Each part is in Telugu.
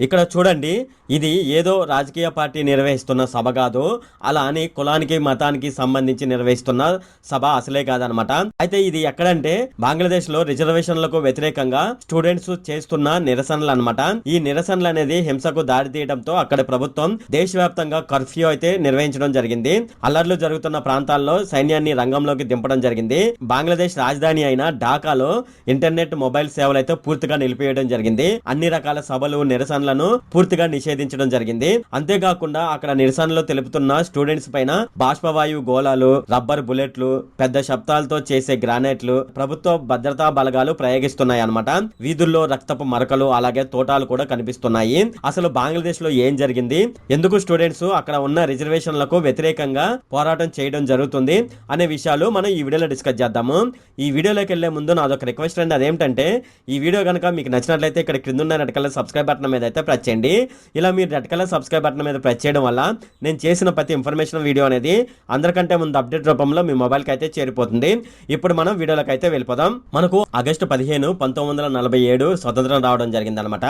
ఇక్కడ చూడండి, ఇది ఏదో రాజకీయ పార్టీ నిర్వహిస్తున్న సభ కాదు, అలా అని కులానికి మతానికి సంబంధించి నిర్వహిస్తున్న సభ అసలే కాదనమాట. అయితే ఇది ఎక్కడంటే బంగ్లాదేశ్ లో రిజర్వేషన్లకు వ్యతిరేకంగా స్టూడెంట్స్ చేస్తున్న నిరసనలు అనమాట. ఈ నిరసనలు అనేది హింసకు దారి తీయడంతో అక్కడ ప్రభుత్వం దేశవ్యాప్తంగా కర్ఫ్యూ అయితే నిర్వహించడం జరిగింది. అల్లర్లు జరుగుతున్న ప్రాంతాల్లో సైన్యాన్ని రంగంలోకి దింపడం జరిగింది. బంగ్లాదేశ్ రాజధాని అయిన ఢాకాలో ఇంటర్నెట్ మొబైల్ సేవలు అయితే పూర్తిగా నిలిపివేయడం జరిగింది. అన్ని రకాల సభలు నిరసనలను పూర్తిగా నిషేధించడం జరిగింది. అంతేకాకుండా అక్కడ నిరసనలు తెలుపుతున్న స్టూడెంట్స్ పైన బాష్పవాయు గోళాలు, రబ్బర్ బుల్లెట్లు, పెద్ద శబ్దాలతో చేసే గ్రానైట్లు ప్రభుత్వ భద్రతా బలగాలు ప్రయోగిస్తున్నాయి అన్నమాట. వీధుల్లో రక్తపు మరకలు అలాగే తోటాలు కూడా కనిపిస్తున్నాయి. అసలు బంగ్లాదేశ్ లో ఏం జరిగింది, ఎందుకు స్టూడెంట్స్ అక్కడ ఉన్న రిజర్వేషన్లకు వ్యతిరేకంగా పోరాటం చేయడం జరుగుతుంది అనే విషయాలు మనం ఈ వీడియోలో డిస్కస్ చేద్దాము. ఈ వీడియోలోకి వెళ్లే ముందు నాదొక రిక్వెస్ట్ అండి. అదేంటంటే ఈ వీడియో కనుక మీకు నచ్చినట్లయితే ఇక్కడ క్రింద ఉన్న రెడ్ కలర్ సబ్స్క్రైబ్ బటన్ మీద అయితే ప్రెస్ చేయండి. ఇలా మీరు రెడ్ కలర్ సబ్స్క్రైబ్ బటన్ మీద ప్రెస్ చేయడం వల్ల నేను చేసిన ప్రతి ఇన్ఫర్మేషన్ వీడియో అనేది అందరికంటే ముందు అప్డేట్ రూపంలో మీ మొబైల్కి అయితే చేరిపోతుంది. ఇప్పుడు మనం వీడియోలోకి అయితే వెళ్ళిపోదాం. మనకు ఆగస్టు 15, 1947 స్వతంత్రం రావడం జరిగింది అనమాట.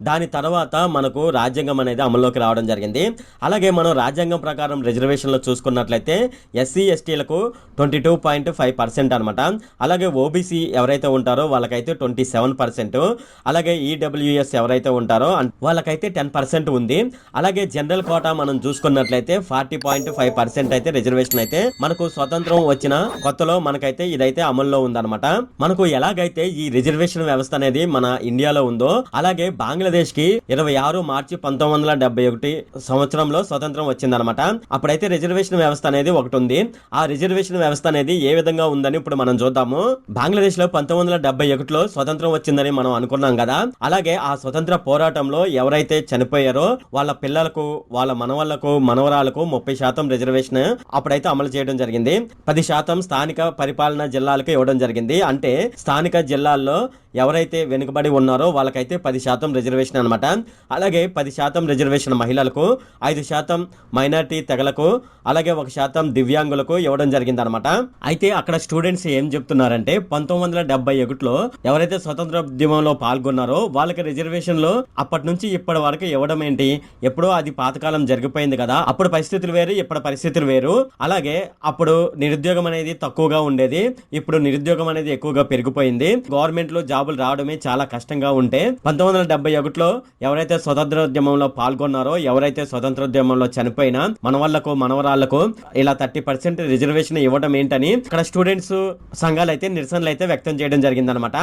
దాని తర్వాత మనకు రాజ్యాంగం అనేది అమల్లోకి రావడం జరిగింది. అలాగే మనం రాజ్యాంగం ప్రకారం రిజర్వేషన్లో చూసుకున్నట్లయితే ఎస్సీ ఎస్టీలకు 22.5% అనమాట. అలాగే ఓబీసీ ఎవరైతే ఉంటారో వాళ్ళకైతే 27%, అలాగే ఈడబ్ల్యూఎస్ ఎవరైతే ఉంటారో వాళ్ళకైతే 10% ఉంది. అలాగే జనరల్ కోటా మనం చూసుకున్నట్లయితే 40.5% అయితే రిజర్వేషన్ అయితే మనకు స్వతంత్రం వచ్చిన కొత్తలో మనకైతే ఇదైతే అమల్లో ఉందన్నమాట. మనకు ఎలాగైతే ఈ రిజర్వేషన్ వ్యవస్థ అనేది మన ఇండియాలో ఉందో అలాగే బంగ్లాదేశ్ కి 26 మార్చి 1971 సంవత్సరంలో స్వతంత్రం వచ్చిందనమాట. అప్పుడైతే రిజర్వేషన్ వ్యవస్థ అనేది ఒకటి ఉంది. ఆ రిజర్వేషన్ వ్యవస్థ అనేది ఏ విధంగా ఉందని ఇప్పుడు మనం చూద్దాము. బంగ్లాదేశ్ లో 1971లో స్వతంత్రం వచ్చిందని మనం అనుకున్నాం కదా. అలాగే ఆ స్వతంత్ర పోరాటంలో ఎవరైతే చనిపోయారో వాళ్ళ పిల్లలకు, వాళ్ళ మనవళ్లకు, మనవరాలకు 30% రిజర్వేషన్ అప్పుడైతే అమలు చేయడం జరిగింది. 10% స్థానిక పరిపాలనా జిల్లాలకు ఇవ్వడం జరిగింది. అంటే స్థానిక జిల్లాల్లో ఎవరైతే వెనుకబడి ఉన్నారో వాళ్ళకైతే 10% రిజర్వేషన్ అనమాట. అలాగే 10% రిజర్వేషన్ మహిళలకు, 5% మైనారిటీ తెగలకు, అలాగే 1% దివ్యాంగులకు ఇవ్వడం జరిగింది అనమాట. అయితే అక్కడ స్టూడెంట్స్ ఏం చెప్తున్నారంటే 1971లో ఎవరైతే స్వతంత్ర ఉద్యమంలో పాల్గొన్నారో వాళ్ళకి రిజర్వేషన్ లో అప్పటి నుంచి ఇప్పటి వరకు ఇవ్వడం ఏంటి, ఎప్పుడో అది పాతకాలం జరిగిపోయింది కదా. అప్పుడు పరిస్థితులు వేరు, ఇప్పుడు పరిస్థితులు వేరు. అలాగే అప్పుడు నిరుద్యోగం అనేది తక్కువగా ఉండేది, ఇప్పుడు నిరుద్యోగం అనేది ఎక్కువగా పెరిగిపోయింది. గవర్నమెంట్ లో జాబులు రావడమే చాలా కష్టంగా ఉంటే 1971లో ఎవరైతే స్వతంత్రోద్యమంలో పాల్గొన్నారో, ఎవరైతే స్వతంత్రోద్యమంలో చనిపోయినా మన వాళ్ళకు, మనవరాళ్లకు ఇలా 30% రిజర్వేషన్ ఇవ్వడం ఏంటని ఇక్కడ స్టూడెంట్స్ సంఘాలు అయితే నిరసనలు అయితే వ్యక్తం చేయడం జరిగిందనమాట.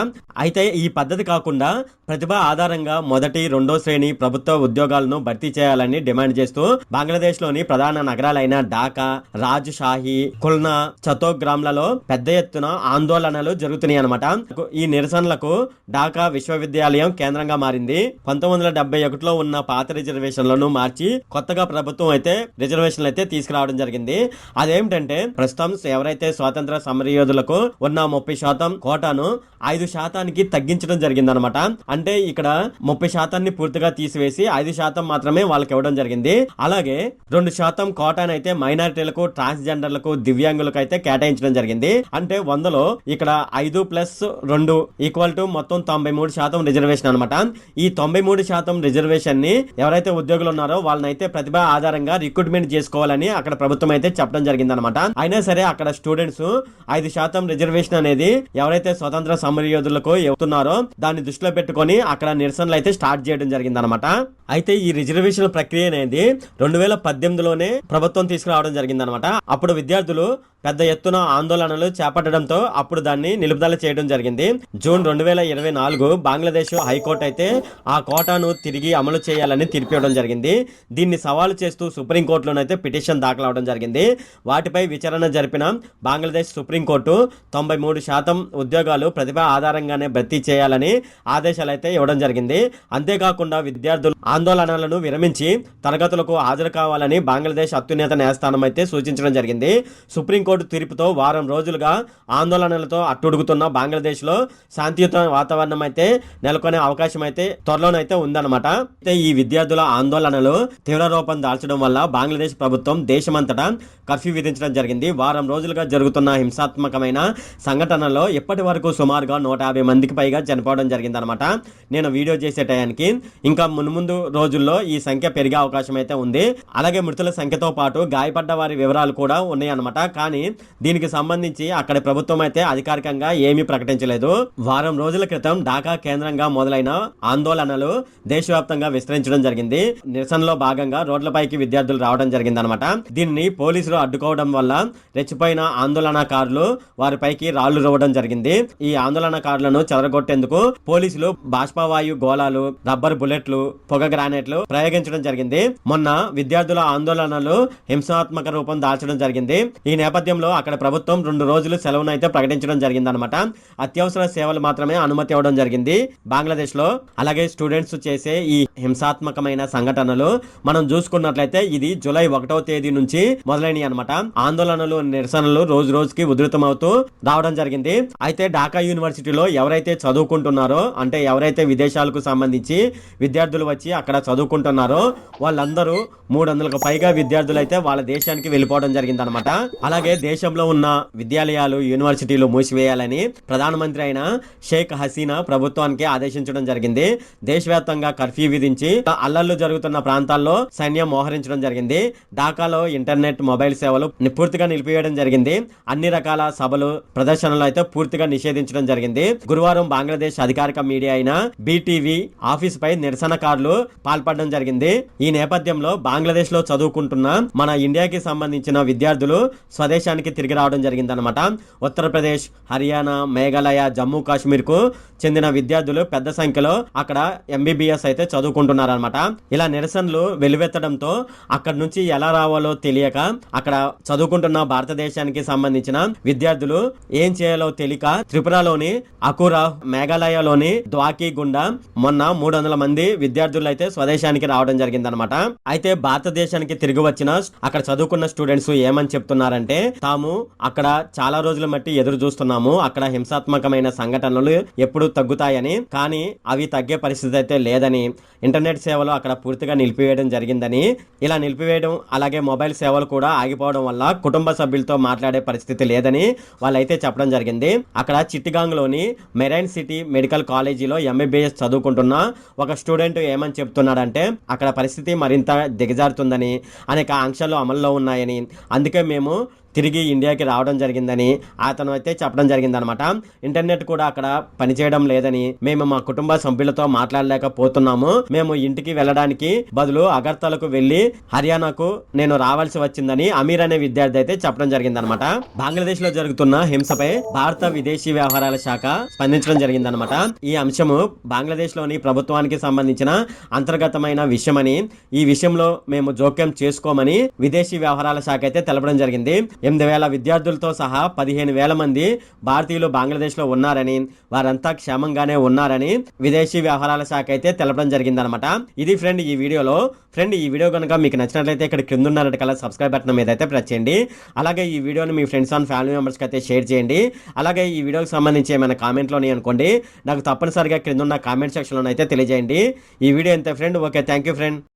అయితే ఈ పద్ధతి కాకుండా ప్రతిభ ఆధారంగా మొదటి, రెండో శ్రేణి ప్రభుత్వ ఉద్యోగాలను భర్తీ చేయాలని డిమాండ్ చేస్తూ బంగ్లాదేశ్ లోని ప్రధాన నగరాలైన ఢాకా, రాజ్షాహి, ఖుల్నా, చతోగ్రామ్లలో పెద్ద ఎత్తున ఆందోళనలు జరుగుతున్నాయి అనమాట. ఈ నిరసనలకు ఢాకా విశ్వవిద్యాలయం కేంద్రంగా మారింది. 1971లో ఉన్న పాత రిజర్వేషన్లను మార్చి కొత్తగా ప్రభుత్వం అయితే రిజర్వేషన్లు అయితే తీసుకురావడం జరిగింది. అదేమిటంటే ప్రస్తుతం ఎవరైతే స్వాతంత్ర సమరయోధులకు ఉన్న 30% కోటాను 5% తగ్గించడం జరిగింది అనమాట. అంటే ఇక్కడ 30% పూర్తిగా తీసివేసి 5% మాత్రమే వాళ్ళకి ఇవ్వడం జరిగింది. అలాగే 2% కోటాను అయితే మైనారిటీలకు, ట్రాన్స్జెండర్లకు, దివ్యాంగులకు అయితే కేటాయించడం జరిగింది. అంటే 100లో ఇక్కడ 5+2 = మొత్తం 93% రిజర్వేషన్ అనమాట. ఈ 93% రిజర్వేషన్ ని ఎవరైతే ఉద్యోగులు ఉన్నారో వాళ్ళనైతే ప్రతిభ ఆధారంగా రిక్రూట్మెంట్ చేసుకోవాలని అక్కడ ప్రభుత్వం అయితే చెప్పడం జరిగింది అనమాట. అయినా సరే అక్కడ స్టూడెంట్స్ 5% రిజర్వేషన్ అనేది ఎవరైతే స్వతంత్ర సమరయోధులకు ఇస్తున్నారో దాన్ని దృష్టిలో పెట్టుకొని అక్కడ నిరసనలు అయితే స్టార్ట్ చేయడం జరిగింది అనమాట. అయితే ఈ రిజర్వేషన్ ప్రక్రియ అనేది 2018లోనే ప్రభుత్వం తీసుకురావడం జరిగింది అనమాట. అప్పుడు విద్యార్థులు పెద్ద ఎత్తున ఆందోళనలు చేపట్టడంతో అప్పుడు దాన్ని నిలుపుదల చేయడం జరిగింది. జూన్ 2024 బంగ్లాదేశ్ హైకోర్టు అయితే ఆ కోటాను తిరిగి అమలు చేయాలని తీర్పు ఇవ్వడం జరిగింది. దీన్ని సవాలు చేస్తూ సుప్రీంకోర్టులోనైతే పిటిషన్ దాఖలు అవడం జరిగింది. వాటిపై విచారణ జరిపిన బంగ్లాదేశ్ సుప్రీంకోర్టు 93% ఉద్యోగాలు ప్రతిభ ఆధారంగానే భర్తీ చేయాలని ఆదేశాలు అయితే ఇవ్వడం జరిగింది. అంతేకాకుండా విద్యార్థులు ఆందోళనలను విరమించి తరగతులకు హాజరు కావాలని బంగ్లాదేశ్ అత్యున్నత న్యాయస్థానం అయితే సూచించడం జరిగింది. సుప్రీంకోర్టు సుప్రీంకోర్టు తీర్పుతో వారం రోజులుగా ఆందోళనలతో అట్టుడుగుతున్న బంగ్లాదేశ్ లో శాంతియుత వాతావరణం అయితే నెలకొనే అవకాశం అయితే త్వరలోనైతే ఉందన్నమాట. అయితే ఈ విద్యార్థుల ఆందోళనలు తీవ్ర రూపం దాల్చడం వల్ల బంగ్లాదేశ్ ప్రభుత్వం దేశమంతటా కర్ఫ్యూ విధించడం జరిగింది. వారం రోజులుగా జరుగుతున్న హింసాత్మకమైన సంఘటనలో ఇప్పటి వరకు సుమారుగా 150 మందికి పైగా చనిపోవడం జరిగిందనమాట. నేను వీడియో చేసే టయానికి ఇంకా మున్ముందు రోజుల్లో ఈ సంఖ్య పెరిగే అవకాశం అయితే ఉంది. అలాగే మృతుల సంఖ్యతో పాటు గాయపడ్డ వారి వివరాలు కూడా ఉన్నాయి అనమాట. కానీ దీనికి సంబంధించి అక్కడి ప్రభుత్వం అయితే అధికారికంగా ఏమీ ప్రకటించలేదు. వారం రోజుల క్రితం ఢాకా కేంద్రంగా మొదలైన ఆందోళనలు దేశవ్యాప్తంగా విస్తరించడం జరిగింది. నిరసనలో భాగంగా రోడ్లపైకి విద్యార్థులు రావడం జరిగిందనమాట. దీన్ని పోలీసులు అడ్డుకోవడం వల్ల రెచ్చిపోయిన ఆందోళనకారులు వారిపైకి రాళ్లు రువ్వడం జరిగింది. ఈ ఆందోళనకారులను చెదరగొట్టేందుకు పోలీసులు బాష్పవాయు గోళాలు, రబ్బర్ బుల్లెట్లు, పొగ గ్రానైట్లు ప్రయోగించడం జరిగింది. మొన్న విద్యార్థుల ఆందోళనలు హింసాత్మక రూపం దాల్చడం జరిగింది. ఈ నేపథ్యంలో అక్కడ ప్రభుత్వం 2 రోజులు సెలవును అయితే ప్రకటించడం జరిగిందనమాట. అత్యవసర సేవలు మాత్రమే అనుమతి ఇవ్వడం జరిగింది బంగ్లాదేశ్ లో. అలాగే స్టూడెంట్స్ చేసే ఈ హింసాత్మకమైన సంఘటనలు మనం చూసుకున్నట్లయితే ఇది జూలై 1వ తేదీ నుంచి మొదలైనవి అనమాట. ఆందోళనలు, నిరసనలు రోజు రోజుకి ఉధృతమవుతూ రావడం జరిగింది. అయితే ఢాకా యూనివర్సిటీలో ఎవరైతే చదువుకుంటున్నారో, అంటే ఎవరైతే విదేశాలకు సంబంధించి విద్యార్థులు వచ్చి అక్కడ చదువుకుంటున్నారో వాళ్ళందరూ 300కు పైగా విద్యార్థులు అయితే వాళ్ళ దేశానికి వెళ్ళిపోవడం జరిగిందనమాట. అలాగే దేశంలో ఉన్న విద్యాలయాలు, యూనివర్సిటీలు మూసివేయాలని ప్రధానమంత్రి అయిన షేక్ హసీనా ప్రభుత్వానికి ఆదేశించడం జరిగింది. దేశవ్యాప్తంగా కర్ఫ్యూ విధించి అల్లర్లు జరుగుతున్న ప్రాంతాల్లో సైన్యం మోహరించడం జరిగింది. ఢాకాలో ఇంటర్నెట్, మొబైల్ సేవలు పూర్తిగా నిలిపివేయడం జరిగింది. అన్ని రకాల సభలు, ప్రదర్శనలు అయితే పూర్తిగా నిషేధించడం జరిగింది. గురువారం బంగ్లాదేశ్ అధికారిక మీడియా అయిన బీటీవీ ఆఫీస్ పై నిరసనకారులు పాల్పడడం జరిగింది. ఈ నేపథ్యంలో బంగ్లాదేశ్ లో చదువుకుంటున్న మన ఇండియాకి సంబంధించిన విద్యార్థులు స్వదేశానికి తిరిగి రావడం జరిగిందనమాట. ఉత్తరప్రదేశ్, హర్యానా, మేఘాలయ, జమ్మూ కాశ్మీర్ కు చెందిన విద్యార్థులు పెద్ద సంఖ్యలో అక్కడ ఎంబీబీఎస్ అయితే చదువుకుంటున్నారనమాట. ఇలా నిరసనలు వెలువెత్తడంతో అక్కడ నుంచి ఎలా రావాలో తెలియక అక్కడ చదువుకుంటున్న భారతదేశానికి సంబంధించిన విద్యార్థులు ఏం చేయాలో తెలియక త్రిపురలోని అకురా, మేఘాలయలోని ద్వాకి గుండా మొన్న 300 మంది విద్యార్థులు అయితే స్వదేశానికి రావడం జరిగిందనమాట. అయితే భారతదేశానికి తిరిగి వచ్చిన అక్కడ చదువుకున్న స్టూడెంట్స్ ఏమని చెప్తున్నారంటే, తాము అక్కడ చాలా రోజుల మట్టి ఎదురు చూస్తున్నాము, అక్కడ హింసాత్మకమైన సంఘటనలు ఎప్పుడు తగ్గుతాయని, కానీ అవి తగ్గే పరిస్థితి అయితే లేదని, ఇంటర్నెట్ సేవలు అక్కడ పూర్తిగా నిలిపివేయడం జరిగిందని, ఇలా నిలిపివేయడం అలాగే మొబైల్ సేవలు కూడా ఆగిపోవడం వల్ల కుటుంబ సభ్యులతో మాట్లాడే పరిస్థితి లేదని వాళ్ళైతే చెప్పడం జరిగింది. అక్కడ చిట్టిగాంగ్ లోని మెరైన్ సిటీ మెడికల్ కాలేజీలో ఎంబీబీఎస్ చదువుకుంటున్న ఒక స్టూడెంట్ ఏమని చెప్తున్నాడంటే, అక్కడ పరిస్థితి మరింత దిగజారుతుందని, అనేక ఆంక్షలు అమల్లో ఉన్నాయని, అందుకే మేము తిరిగి ఇండియాకి రావడం జరిగిందని అతను అయితే చెప్పడం జరిగిందనమాట. ఇంటర్నెట్ కూడా అక్కడ పనిచేయడం లేదని, మేము మా కుటుంబ సభ్యులతో మాట్లాడలేకపోతున్నాము, మేము ఇంటికి వెళ్ళడానికి బదులు అగర్తలకు వెళ్లి హర్యానాకు నేను రావాల్సి వచ్చిందని అమీర్ అనే విద్యార్థి అయితే చెప్పడం జరిగిందనమాట. బంగ్లాదేశ్ లో జరుగుతున్న హింసపై భారత విదేశీ వ్యవహారాల శాఖ స్పందించడం జరిగిందనమాట. ఈ అంశము బంగ్లాదేశ్ లోని ప్రభుత్వానికి సంబంధించిన అంతర్గతమైన విషయమని, ఈ విషయంలో మేము జోక్యం చేసుకోమని విదేశీ వ్యవహారాల శాఖ అయితే తెలపడం జరిగింది. 8,000 విద్యార్థులతో సహా 15,000 మంది భారతీయులు బంగ్లాదేశ్ లో ఉన్నారని, వారంతా క్షేమంగానే ఉన్నారని విదేశీ వ్యవహారాల శాఖ అయితే తెలపడం జరిగిందనమాట. ఇది ఫ్రెండ్ ఈ వీడియోలో. ఫ్రెండ్ ఈ వీడియో కనుక మీకు నచ్చినట్లయితే ఇక్కడ కింద ఉన్న రెడ్ కలర్ సబ్స్క్రైబ్ బటన్ మీద అయితే ప్రెస్ చేయండి. అలాగే ఈ వీడియోని మీ ఫ్రెండ్స్ అండ్ ఫ్యామిలీ మెంబర్స్కి అయితే షేర్ చేయండి. అలాగే ఈ వీడియోకి సంబంధించి ఏమైనా కామెంట్లోని అనుకోండి, నాకు తప్పనిసరిగా క్రింద ఉన్న కామెంట్ సెక్షన్లో అయితే తెలియజేయండి. ఈ వీడియో అంతే friend. Okay, thank you friend.